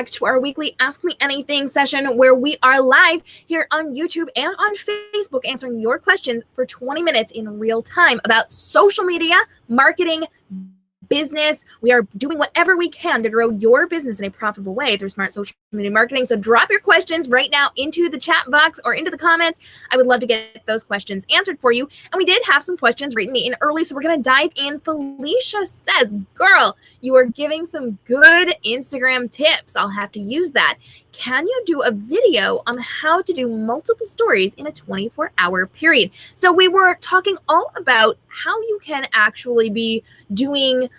to our weekly Ask Me Anything session where we are live here on YouTube and on Facebook answering your questions for 20 minutes in real time about social media, marketing, business. We are doing whatever we can to grow your business in a profitable way through smart social media marketing. So drop your questions right now into the chat box or into the comments. I would love to get those questions answered for you. And we did have some questions written in early, so we're going to dive in. Felicia says, girl, you are giving some good Instagram tips. I'll have to use that. Can you do a video on how to do multiple stories in a 24-hour period? So we were talking all about how you can actually be doing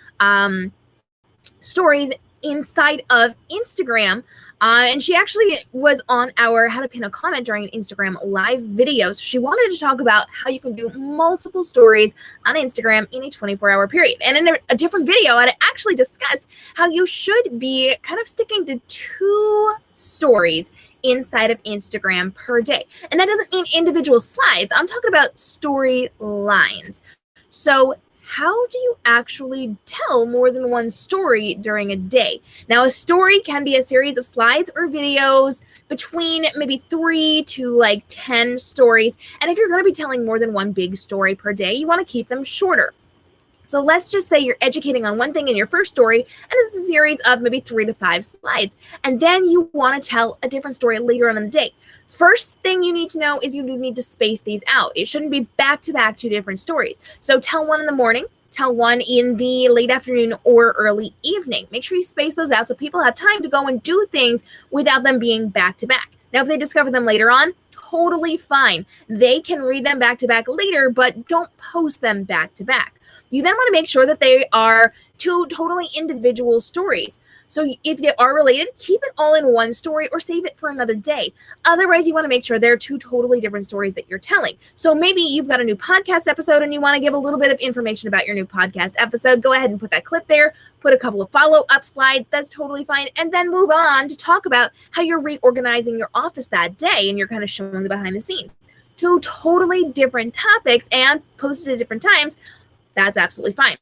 stories inside of Instagram. And she actually was on our How to Pin a Comment during an Instagram live video. So she wanted to talk about how you can do multiple stories on Instagram in a 24-hour period. And in a different video, I actually discussed how you should be kind of sticking to 2 stories inside of Instagram per day. And that doesn't mean individual slides. I'm talking about storylines. So how do you actually tell more than one story during a day? Now, a story can be a series of slides or videos between maybe 3 to like 10 stories. And if you're going to be telling more than one big story per day, you want to keep them shorter. So let's just say you're educating on one thing in your first story, and it's a series of maybe 3 to 5 slides. And then you want to tell a different story later on in the day. First thing you need to know is you need to space these out. It shouldn't be back-to-back 2 different stories. So tell one in the morning, tell one in the late afternoon or early evening. Make sure you space those out so people have time to go and do things without them being back-to-back. Now, if they discover them later on, totally fine. They can read them back-to-back later, but don't post them back-to-back. You then want to make sure that they are 2 totally individual stories. So if they are related, keep it all in one story or save it for another day. Otherwise, you want to make sure they're 2 totally different stories that you're telling. So maybe you've got a new podcast episode and you want to give a little bit of information about your new podcast episode. Go ahead and put that clip there, put a couple of follow-up slides. That's totally fine. And then move on to talk about how you're reorganizing your office that day and you're kind of showing the behind the scenes. 2 totally different topics and posted at different times. That's absolutely fine.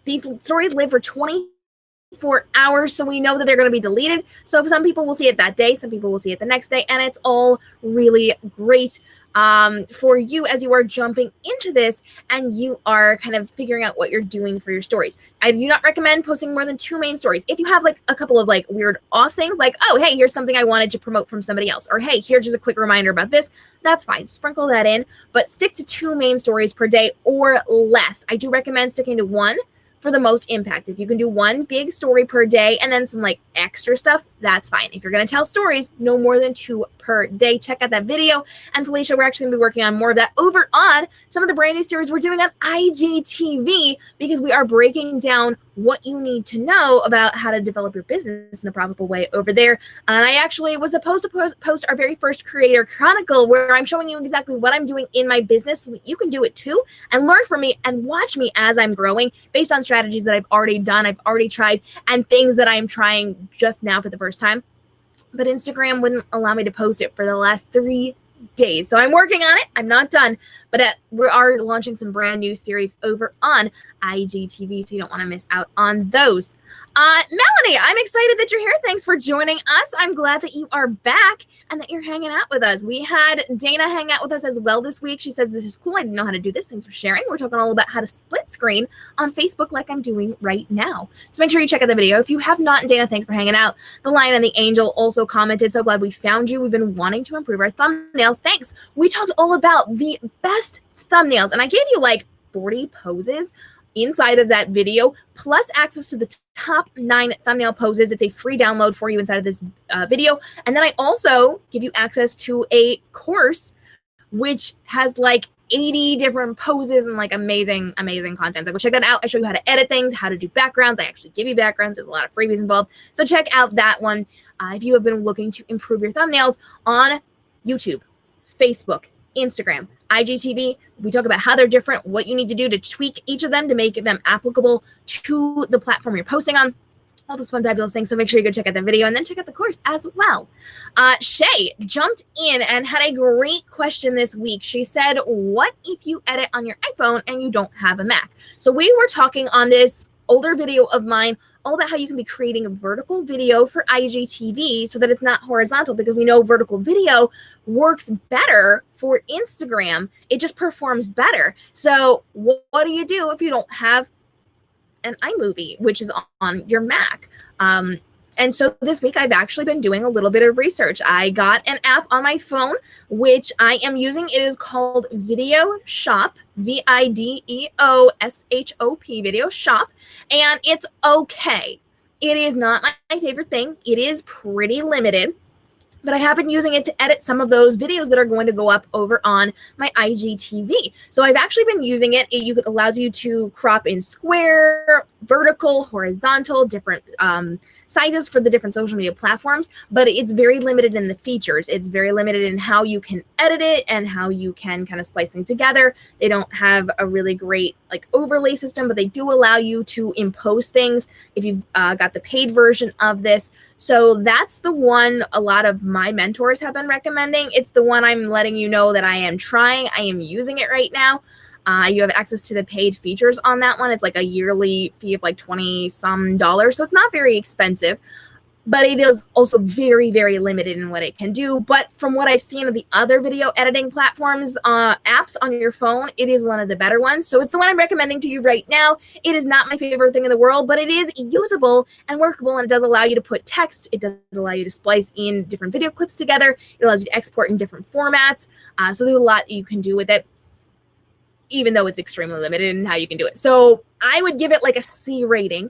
These stories live for 24 hours, so we know that they're going to be deleted. So some people will see it that day, some people will see it the next day, and it's all really great for you as you are jumping into this and you are kind of figuring out what you're doing for your stories. I do not recommend posting more than 2 main stories. If you have like a couple of like weird off things like, oh, hey, here's something I wanted to promote from somebody else, or hey, here's just a quick reminder about this, that's fine. Sprinkle that in, but stick to 2 main stories per day or less. I do recommend sticking to 1 for the most impact. If you can do 1 big story per day and then some like extra stuff, that's fine. If you're going to tell stories, no more than 2 per day. Check out that video. And Felicia, we're actually going to be working on more of that over on some of the brand new series we're doing on IGTV, because we are breaking down what you need to know about how to develop your business in a profitable way over there. And I actually was supposed to post our very first Creator Chronicle, where I'm showing you exactly what I'm doing in my business so that you can do it too and learn from me and watch me as I'm growing based on strategies that I've already done, I've already tried, and things that I'm trying just now for the first time. But Instagram wouldn't allow me to post it for the last 3 days. So I'm working on it. I'm not done, but we are launching some brand new series over on IGTV, so you don't want to miss out on those. Melanie, I'm excited that you're here. Thanks for joining us. I'm glad that you are back and that you're hanging out with us. We had Dana hang out with us as well this week. She says, this is cool. I didn't know how to do this. Thanks for sharing. We're talking all about how to split screen on Facebook like I'm doing right now. So make sure you check out the video. If you have not, and Dana, thanks for hanging out. The Lion and the Angel also commented, so glad we found you. We've been wanting to improve our thumbnails. Thanks. We talked all about the best thumbnails, and I gave you like 40 poses inside of that video, plus access to the top 9 thumbnail poses. It's a free download for you inside of this video. And then I also give you access to a course which has like 80 different poses and like amazing content. So go check that out. I show you how to edit things, how to do backgrounds. I actually give you backgrounds. There's a lot of freebies involved. So check out that one if you have been looking to improve your thumbnails on YouTube, Facebook, Instagram, IGTV. We talk about how they're different, what you need to do to tweak each of them to make them applicable to the platform you're posting on. All those fun, fabulous things. So make sure you go check out the video and then check out the course as well. Shay jumped in and had a great question this week. She said, what if you edit on your iPhone and you don't have a Mac? So we were talking on this older video of mine all about how you can be creating a vertical video for IGTV so that it's not horizontal, because we know vertical video works better for Instagram. It just performs better. So what do you do if you don't have an iMovie, which is on your Mac? And so this week I've actually been doing a little bit of research. I got an app on my phone, which I am using. It is called Video Shop, VIDEOSHOP, Video Shop, and it's okay. It is not my favorite thing. It is pretty limited, but I have been using it to edit some of those videos that are going to go up over on my IGTV. So I've actually been using it. It allows you to crop in square, vertical, horizontal, different sizes for the different social media platforms, but it's very limited in the features. It's very limited in how you can edit it and how you can kind of splice things together. They don't have a really great like overlay system, but they do allow you to impose things if you've got the paid version of this. So that's the one a lot of my mentors have been recommending. It's the one I'm letting you know that I am trying. I am using it right now. You have access to the paid features on that one. It's like a yearly fee of like $20-some. So it's not very expensive, but it is also very, very limited in what it can do. But from what I've seen of the other video editing platforms, apps on your phone, it is one of the better ones. So it's the one I'm recommending to you right now. It is not my favorite thing in the world, but it is usable and workable, and it does allow you to put text. It does allow you to splice in different video clips together. It allows you to export in different formats. So there's a lot you can do with it, even though it's extremely limited in how you can do it. So I would give it like a C rating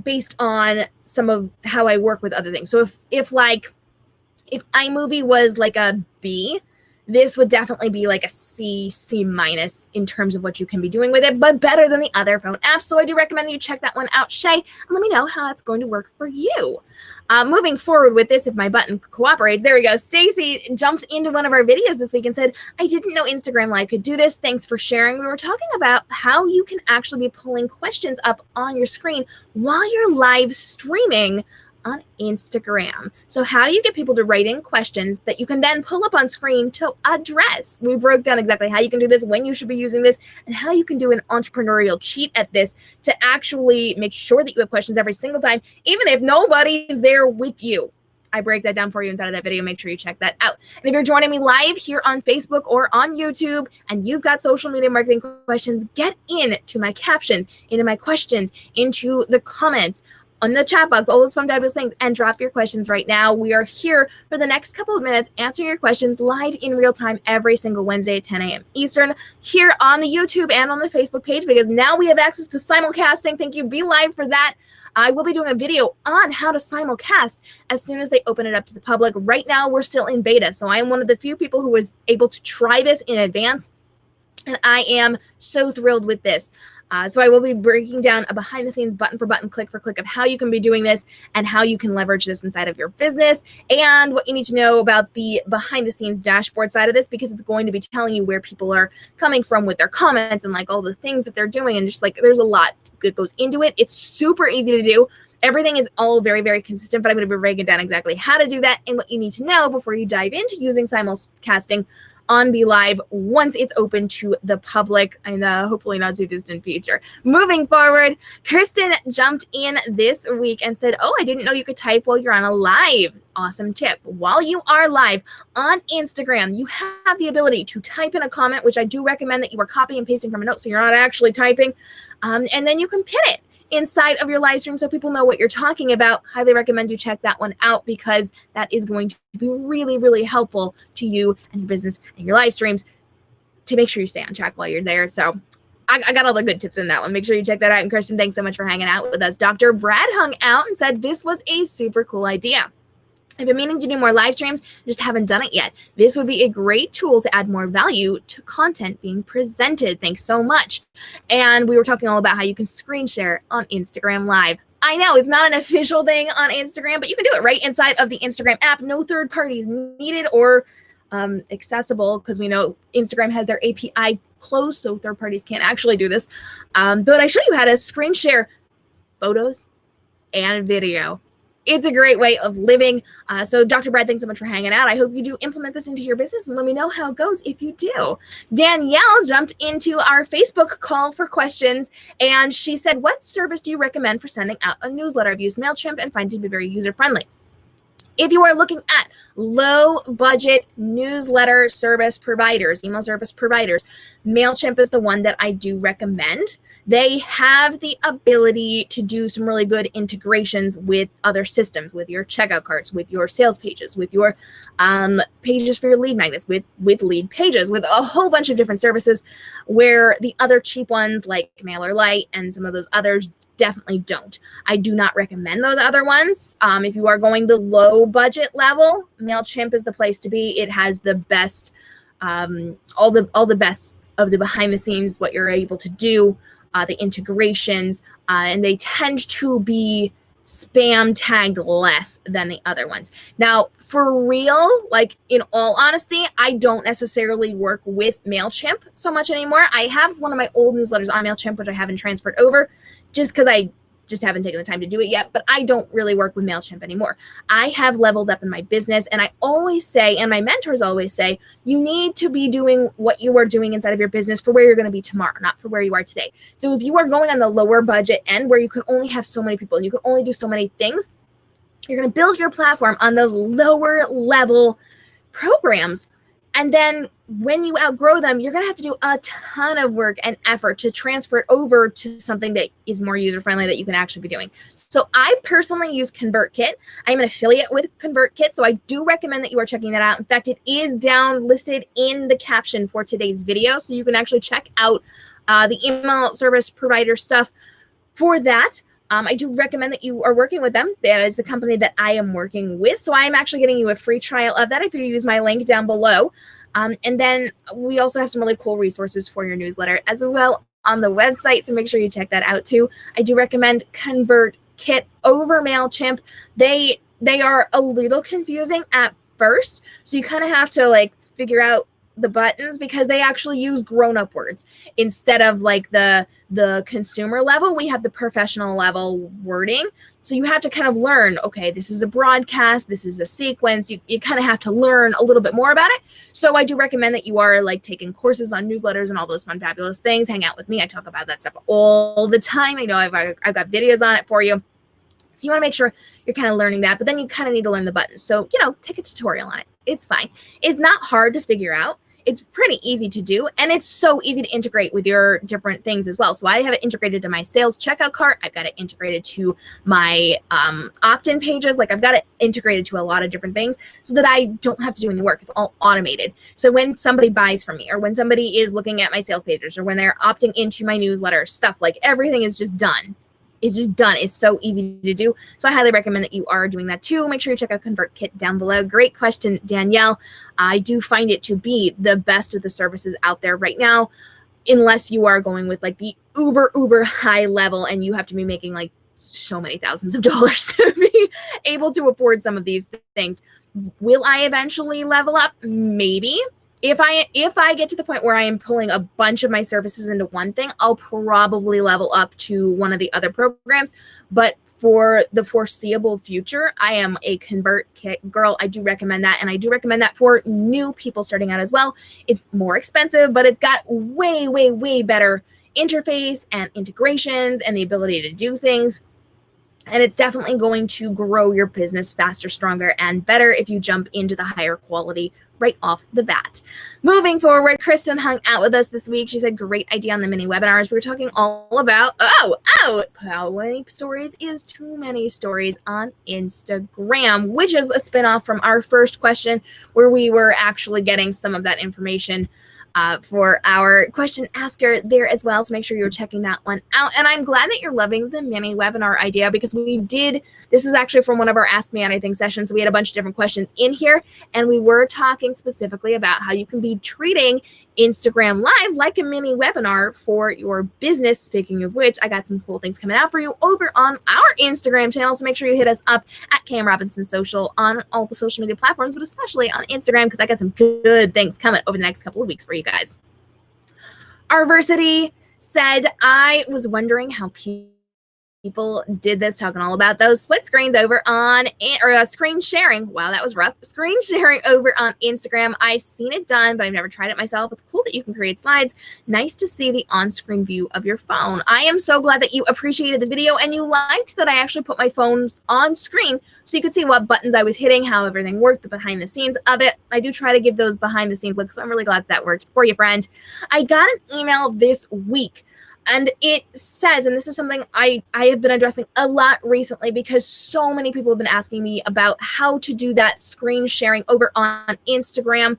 based on some of how I work with other things. So if iMovie was like a B, this would definitely be like a C minus in terms of what you can be doing with it, but better than the other phone apps. So I do recommend you check that one out, Shay, and let me know how it's going to work for you. Moving forward with this, if my button cooperates, there we go. Stacy jumped into one of our videos this week and said, I didn't know Instagram Live could do this. Thanks for sharing. We were talking about how you can actually be pulling questions up on your screen while you're live streaming on Instagram. So how do you get people to write in questions that you can then pull up on screen to address? We broke down exactly how you can do this, when you should be using this, and how you can do an entrepreneurial cheat at this to actually make sure that you have questions every single time, even if nobody's there with you. I break that down for you inside of that video. Make sure you check that out. And if you're joining me live here on Facebook or on YouTube and you've got social media marketing questions, get into my captions, into my questions, into the comments, on the chat box, all those fun, fabulous things, and drop your questions right now. We are here for the next couple of minutes answering your questions live in real time every single Wednesday at 10 a.m. Eastern here on the YouTube and on the Facebook page, because now we have access to simulcasting. Thank you, Be Live, for that. I will be doing a video on how to simulcast as soon as they open it up to the public. Right now, we're still in beta, so I am one of the few people who was able to try this in advance, and I am so thrilled with this. So I will be breaking down a behind the scenes button for button, click for click of how you can be doing this and how you can leverage this inside of your business, and what you need to know about the behind the scenes dashboard side of this, because it's going to be telling you where people are coming from with their comments and like all the things that they're doing. And just like there's a lot that goes into it. It's super easy to do. Everything is all very, very consistent, but I'm going to be breaking down exactly how to do that and what you need to know before you dive into using simulcasting on Be Live once it's open to the public in the hopefully not too distant future. Moving forward, Kristen jumped in this week and said, oh, I didn't know you could type while you're on a live. Awesome tip. While you are live on Instagram, you have the ability to type in a comment, which I do recommend that you are copying and pasting from a note so you're not actually typing, and then you can pin it inside of your live stream so people know what you're talking about. Highly recommend you check that one out, because that is going to be really, really helpful to you and your business and your live streams to make sure you stay on track while you're there. So I got all the good tips in that one. Make sure you check that out. And Kristen, thanks so much for hanging out with us. Dr. Brad hung out and said this was a super cool idea. I've been meaning to do more live streams, just haven't done it yet. This would be a great tool to add more value to content being presented. Thanks so much. And we were talking all about how you can screen share on Instagram Live. I know it's not an official thing on Instagram, but you can do it right inside of the Instagram app. No third parties needed or accessible, because we know Instagram has their API closed, so third parties can't actually do this. But I show you how to screen share photos and video. It's a great way of living. So Dr. Brad, thanks so much for hanging out. I hope you do implement this into your business and let me know how it goes if you do. Danielle jumped into our Facebook call for questions and she said, what service do you recommend for sending out a newsletter? I've used MailChimp and find it to be very user-friendly. If you are looking at low budget newsletter service providers, email service providers, MailChimp is the one that I do recommend. They have the ability to do some really good integrations with other systems, with your checkout carts, with your sales pages, with your pages for your lead magnets, with lead pages, with a whole bunch of different services where the other cheap ones like MailerLite and some of those others definitely don't. I do not recommend those other ones. If you are going the low budget level, MailChimp is the place to be. It has the best, all the best of the behind the scenes, what you're able to do, the integrations, and they tend to be spam tagged less than the other ones. Now, for real, like in all honesty, I don't necessarily work with MailChimp so much anymore. I have one of my old newsletters on MailChimp, which I haven't transferred over just because I just haven't taken the time to do it yet, but I don't really work with MailChimp anymore. I have leveled up in my business, and I always say, and my mentors always say, you need to be doing what you are doing inside of your business for where you're going to be tomorrow, not for where you are today. So if you are going on the lower budget end where you can only have so many people and you can only do so many things, you're going to build your platform on those lower level programs. And then when you outgrow them, you're going to have to do a ton of work and effort to transfer it over to something that is more user-friendly that you can actually be doing. So I personally use ConvertKit. I'm an affiliate with ConvertKit, so I do recommend that you are checking that out. In fact, it is down listed in the caption for today's video, so you can actually check out the email service provider stuff for that. I do recommend that you are working with them. That is the company that I am working with. So I am actually getting you a free trial of that if you use my link down below. And then we also have some really cool resources for your newsletter as well on the website. So make sure you check that out too. I do recommend ConvertKit over MailChimp. They are a little confusing at first. So you kind of have to like figure out the buttons because they actually use grown-up words instead of like the consumer level. We have the professional level wording. So you have to kind of learn, okay, this is a broadcast, this is a sequence. You kind of have to learn a little bit more about it. So I do recommend that you are like taking courses on newsletters and all those fun, fabulous things. Hang out with me. I talk about that stuff all the time. I know I've got videos on it for you. So you want to make sure you're kind of learning that, but then you kind of need to learn the buttons. So, take a tutorial on it. It's fine. It's not hard to figure out. It's pretty easy to do, and it's so easy to integrate with your different things as well. So I have it integrated to my sales checkout cart. I've got it integrated to my opt-in pages. Like I've got it integrated to a lot of different things so that I don't have to do any work. It's all automated. So when somebody buys from me or when somebody is looking at my sales pages or when they're opting into my newsletter, stuff like everything is just done. It's just done. It's so easy to do. So I highly recommend that you are doing that too. Make sure you check out ConvertKit down below. Great question, Danielle. I do find it to be the best of the services out there right now, unless you are going with like the uber high level and you have to be making like so many thousands of dollars to be able to afford some of these things. Will I eventually level up? Maybe. If I get to the point where I am pulling a bunch of my services into one thing, I'll probably level up to one of the other programs. But for the foreseeable future, I am a ConvertKit girl. I do recommend that. And I do recommend that for new people starting out as well. It's more expensive, but it's got way, way, way better interface and integrations and the ability to do things. And it's definitely going to grow your business faster, stronger, and better if you jump into the higher quality right off the bat. Moving forward, Kristen hung out with us this week. She said, great idea on the mini webinars. We were talking all about, how many stories is too many stories on Instagram, which is a spinoff from our first question where we were actually getting some of that information for our question asker there as well. So make sure you're checking that one out. And I'm glad that you're loving the mini webinar idea because this is actually from one of our Ask Me Anything sessions. We had a bunch of different questions in here and we were talking specifically about how you can be treating Instagram Live like a mini webinar for your business. Speaking of which, I got some cool things coming out for you over on our Instagram channel. So make sure you hit us up at Cam Robinson Social on all the social media platforms, but especially on Instagram because I got some good things coming over the next couple of weeks for you guys. Arversity said, I was wondering how people did this, talking all about those split screens over on, screen sharing. Wow, that was rough. Screen sharing over on Instagram. I've seen it done, but I've never tried it myself. It's cool that you can create slides. Nice to see the on-screen view of your phone. I am so glad that you appreciated this video and you liked that I actually put my phone on screen so you could see what buttons I was hitting, how everything worked, the behind the scenes of it. I do try to give those behind the scenes looks, so I'm really glad that worked for you, friend. I got an email this week. And it says, and this is something I have been addressing a lot recently because so many people have been asking me about how to do that screen sharing over on Instagram.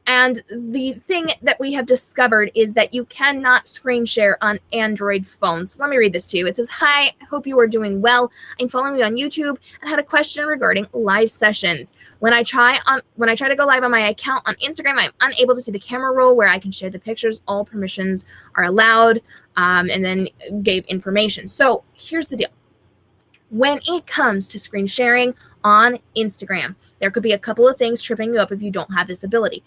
And the thing that we have discovered is that you cannot screen share on Android phones. Let me read this to you. It says, "Hi, hope you are doing well. I'm following you on YouTube and had a question regarding live sessions. When I try to go live on my account on Instagram, I'm unable to see the camera roll where I can share the pictures. All permissions are allowed." And then gave information. So here's the deal. When it comes to screen sharing on Instagram, there could be a couple of things tripping you up if you don't have this ability.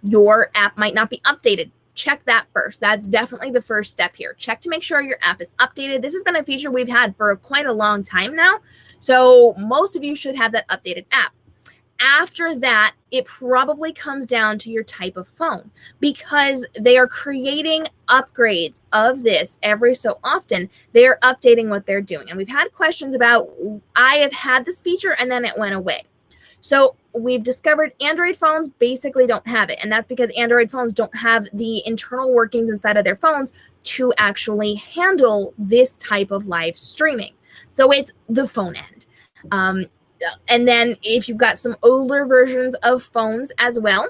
Your app might not be updated. Check that first. That's definitely the first step here. Check to make sure your app is updated. This has been a feature we've had for quite a long time now. So most of you should have that updated app. After that, it probably comes down to your type of phone because they are creating upgrades of this every so often. They are updating what they're doing. And we've had questions about, I have had this feature and then it went away. So we've discovered Android phones basically don't have it. And that's because Android phones don't have the internal workings inside of their phones to actually handle this type of live streaming. So it's the phone end. And then if you've got some older versions of phones as well,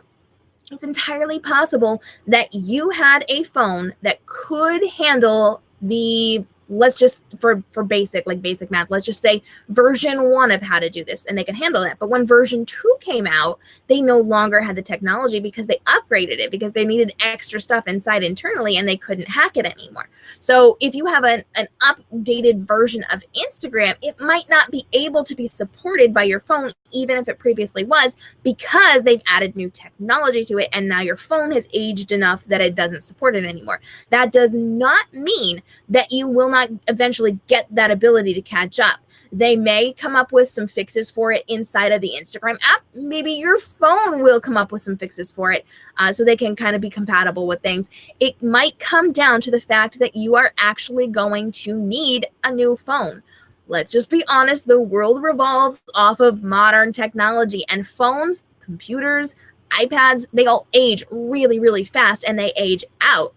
it's entirely possible that you had a phone that could handle the, let's just, for basic math, let's just say version 1 of how to do this, and they can handle that. But when version 2 came out, they no longer had the technology because they upgraded it, because they needed extra stuff inside internally and they couldn't hack it anymore. So if you have an updated version of Instagram, it might not be able to be supported by your phone, even if it previously was, because they've added new technology to it and now your phone has aged enough that it doesn't support it anymore. That does not mean that you will not eventually get that ability to catch up. They may come up with some fixes for it inside of the Instagram app. Maybe your phone will come up with some fixes for it so they can kind of be compatible with things. It might come down to the fact that you are actually going to need a new phone. Let's just be honest, the world revolves off of modern technology, and phones, computers, iPads, they all age really, really fast and they age out.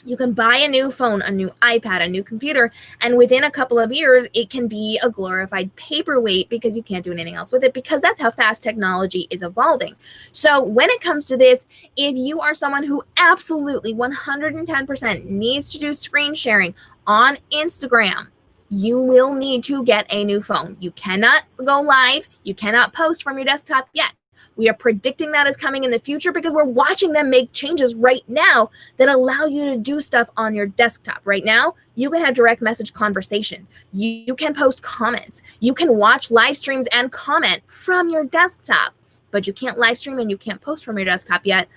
You can buy a new phone, a new iPad, a new computer, and within a couple of years, it can be a glorified paperweight because you can't do anything else with it, because that's how fast technology is evolving. So when it comes to this, if you are someone who absolutely 110% needs to do screen sharing on Instagram, you will need to get a new phone. You cannot go live. You cannot post from your desktop yet. We are predicting that is coming in the future because we're watching them make changes right now that allow you to do stuff on your desktop. Right now, you can have direct message conversations. You can post comments. You can watch live streams and comment from your desktop, but you can't live stream and you can't post from your desktop yet.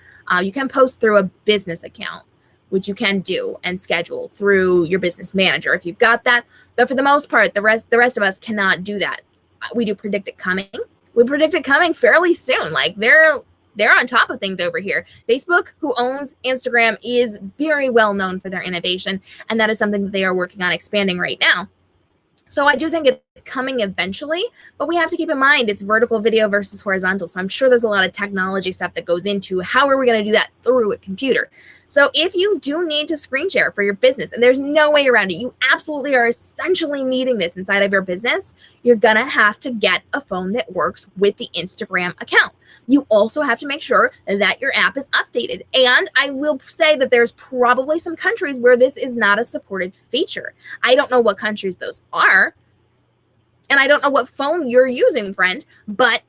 You can post through a business account, which you can do and schedule through your business manager if you've got that. But for the most part, the rest of us cannot do that. We do predict it coming. We predict it coming fairly soon. Like they're on top of things over here. Facebook, who owns Instagram, is very well known for their innovation, and that is something that they are working on expanding right now. So I do think it's coming eventually, but we have to keep in mind it's vertical video versus horizontal. So I'm sure there's a lot of technology stuff that goes into how are we going to do that through a computer. So if you do need to screen share for your business, and there's no way around it, you absolutely are essentially needing this inside of your business, you're going to have to get a phone that works with the Instagram account. You also have to make sure that your app is updated. And I will say that there's probably some countries where this is not a supported feature. I don't know what countries those are. And I don't know what phone you're using, friend, but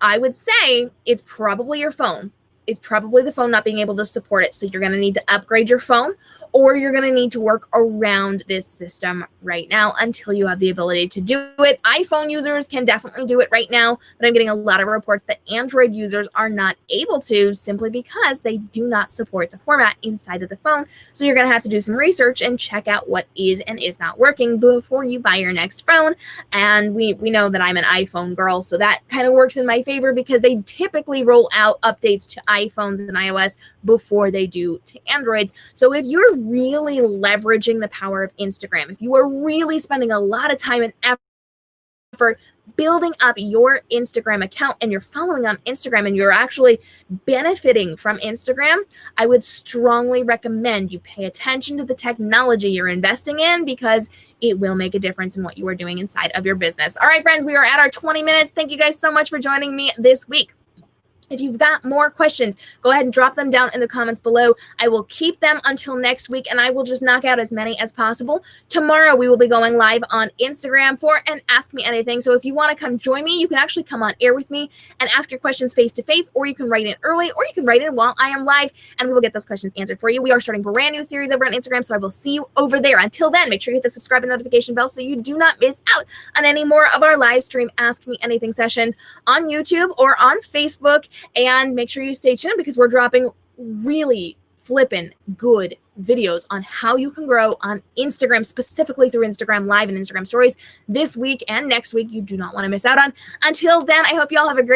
I would say it's probably your phone. it's probably the phone not being able to support it. So you're going to need to upgrade your phone, or you're going to need to work around this system right now until you have the ability to do it. iPhone users can definitely do it right now, but I'm getting a lot of reports that Android users are not able to, simply because they do not support the format inside of the phone. So you're going to have to do some research and check out what is and is not working before you buy your next phone. And we know that I'm an iPhone girl, so that kind of works in my favor because they typically roll out updates to iPhones and iOS before they do to Androids. So if you're really leveraging the power of Instagram, if you are really spending a lot of time and effort building up your Instagram account, and you're following on Instagram, and you're actually benefiting from Instagram, I would strongly recommend you pay attention to the technology you're investing in, because it will make a difference in what you are doing inside of your business. All right, friends, we are at our 20 minutes. Thank you guys so much for joining me this week. If you've got more questions, go ahead and drop them down in the comments below. I will keep them until next week, and I will just knock out as many as possible. Tomorrow, we will be going live on Instagram for an Ask Me Anything. So if you want to come join me, you can actually come on air with me and ask your questions face-to-face, or you can write in early, or you can write in while I am live, and we will get those questions answered for you. We are starting a brand new series over on Instagram, so I will see you over there. Until then, make sure you hit the subscribe and notification bell so you do not miss out on any more of our live stream Ask Me Anything sessions on YouTube or on Facebook. And make sure you stay tuned, because we're dropping really flippin' good videos on how you can grow on Instagram, specifically through Instagram Live and Instagram Stories this week and next week. You do not want to miss out on. Until then, I hope you all have a great